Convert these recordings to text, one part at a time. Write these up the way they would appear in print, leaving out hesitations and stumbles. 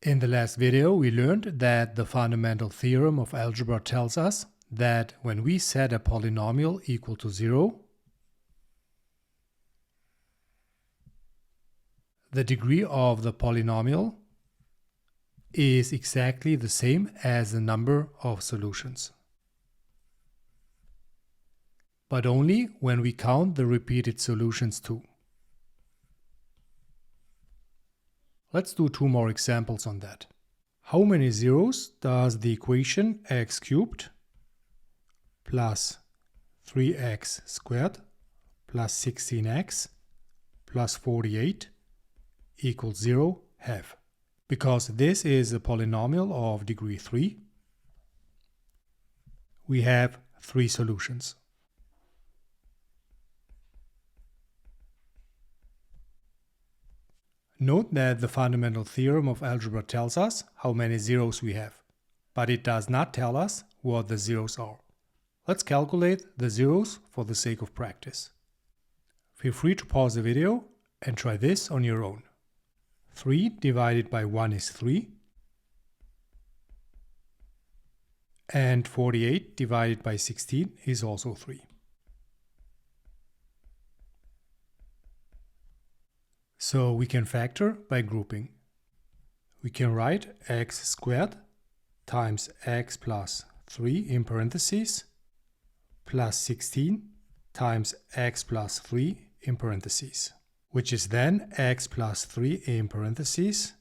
In the last video, we learned that the fundamental theorem of algebra tells us that when we set a polynomial equal to 0, the degree of the polynomial is exactly the same as the number of solutions, but only when we count the repeated solutions too. Let's do two more examples on that. How many zeros does the equation x cubed plus 3x squared plus 16x plus 48 equals 0 have? Because this is a polynomial of degree 3, we have 3 solutions. Note that the fundamental theorem of algebra tells us how many zeros we have, but it does not tell us what the zeros are. Let's calculate the zeros for the sake of practice. Feel free to pause the video and try this on your own. 3 divided by 1 is 3, and 48 divided by 16 is also 3. So we can factor by grouping. We can write x squared times x plus 3 in parentheses plus 16 times x plus 3 in parentheses, which is then x plus 3 in parentheses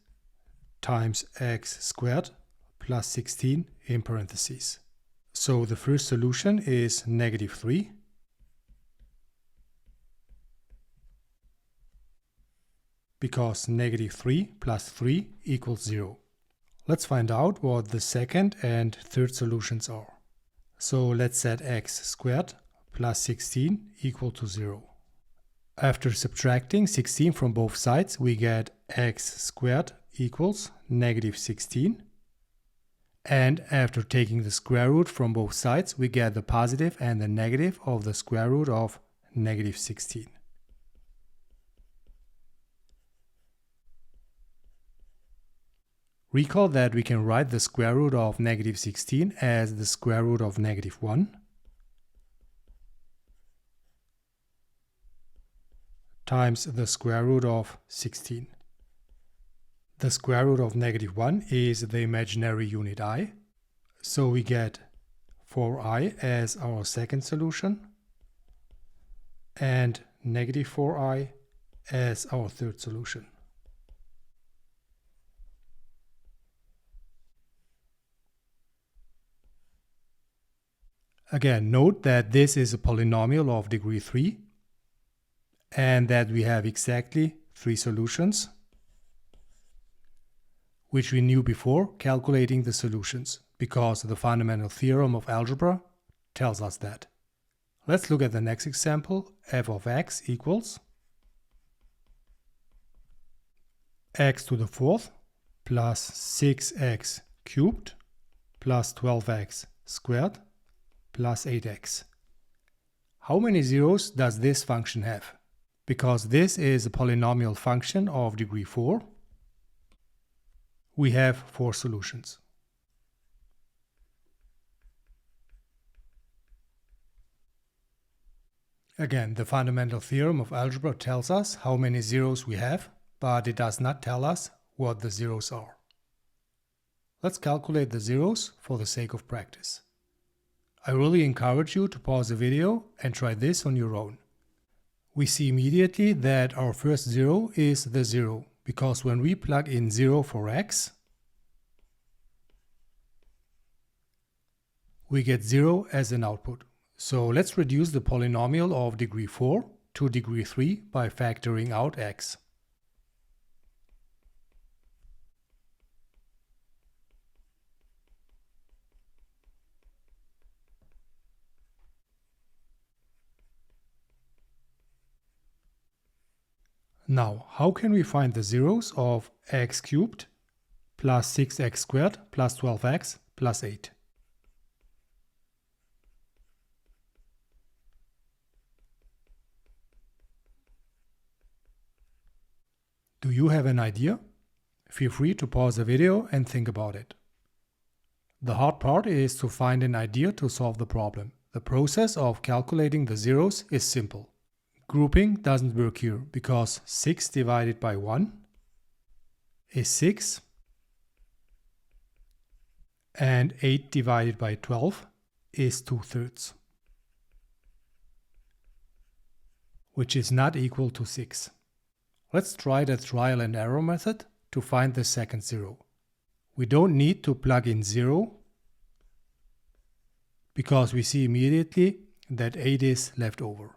times x squared plus 16 in parentheses. So the first solution is -3. Because -3 plus 3 equals 0. Let's find out what the second and third solutions are. So let's set x squared plus 16 equal to 0. After subtracting 16 from both sides, we get x squared equals -16. And after taking the square root from both sides, we get the positive and the negative of the square root of -16. Recall that we can write the square root of -16 as the square root of -1 times the square root of 16. The square root of -1 is the imaginary unit I, so we get 4i as our second solution and -4i as our third solution. Again, note that this is a polynomial of degree 3 and that we have exactly 3 solutions, which we knew before calculating the solutions, because the fundamental theorem of algebra tells us that. Let's look at the next example. F of x equals x to the fourth plus 6x cubed plus 12x squared plus 8x. How many zeros does this function have? Because this is a polynomial function of degree 4, we have 4 solutions. Again, the fundamental theorem of algebra tells us how many zeros we have, but it does not tell us what the zeros are. Let's calculate the zeros for the sake of practice. I really encourage you to pause the video and try this on your own. We see immediately that our first zero is the 0, because when we plug in 0 for x, we get 0 as an output. So let's reduce the polynomial of degree 4 to degree 3 by factoring out x. Now, how can we find the zeros of x cubed plus 6x squared plus 12x plus 8? Do you have an idea? Feel free to pause the video and think about it. The hard part is to find an idea to solve the problem. The process of calculating the zeros is simple. Grouping doesn't work here because 6 divided by 1 is 6 and 8 divided by 12 is 2/3, which is not equal to 6. Let's try the trial and error method to find the second zero. We don't need to plug in 0 because we see immediately that 8 is left over.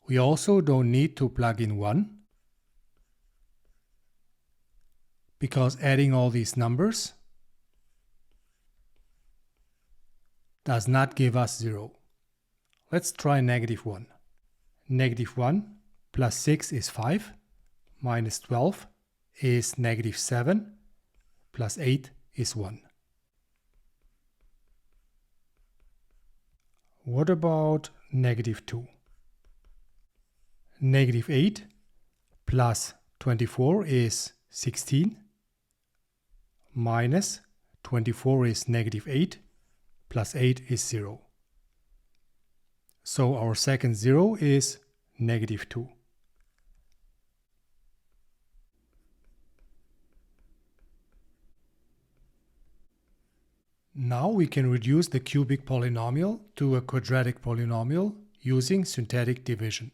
We also don't need to plug in 1 because adding all these numbers does not give us 0. Let's try -1. -1 plus 6 is 5, minus 12 is -7, plus 8 is 1. What about -2? -8 plus 24 is 16, minus 24 is -8, plus 8 is 0. So our second zero is -2. Now we can reduce the cubic polynomial to a quadratic polynomial using syntactic division.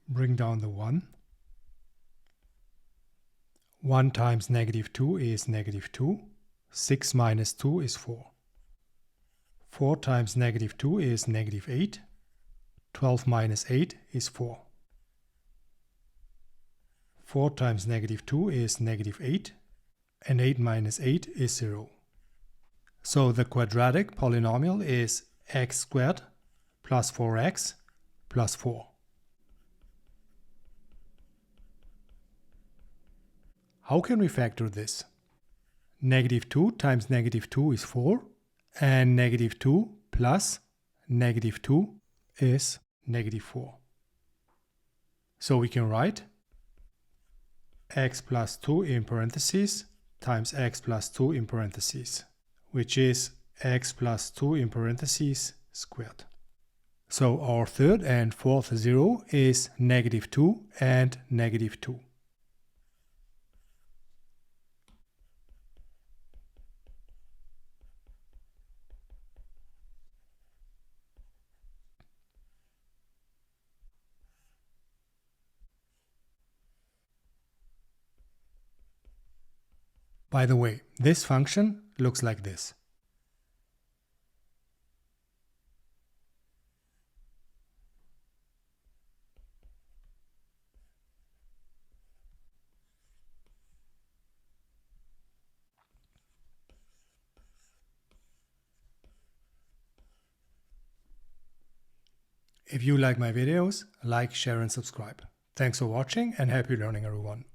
Bring down the 1. 1 times -2 is -2. 6 minus 2 is 4. 4 times -2 is -8. 12 minus 8 is 4. 4 times -2 is -8. And 8 minus 8 is 0. So the quadratic polynomial is x squared plus 4x plus 4. How can we factor this? -2 times -2 is 4, and -2 plus -2 is -4. So we can write x plus 2 in parentheses times x plus 2 in parentheses, which is x plus 2 in parentheses squared. So our third and fourth zero is -2 and -2. By the way, this function looks like this. If you like my videos, like, share and subscribe. Thanks for watching and happy learning everyone.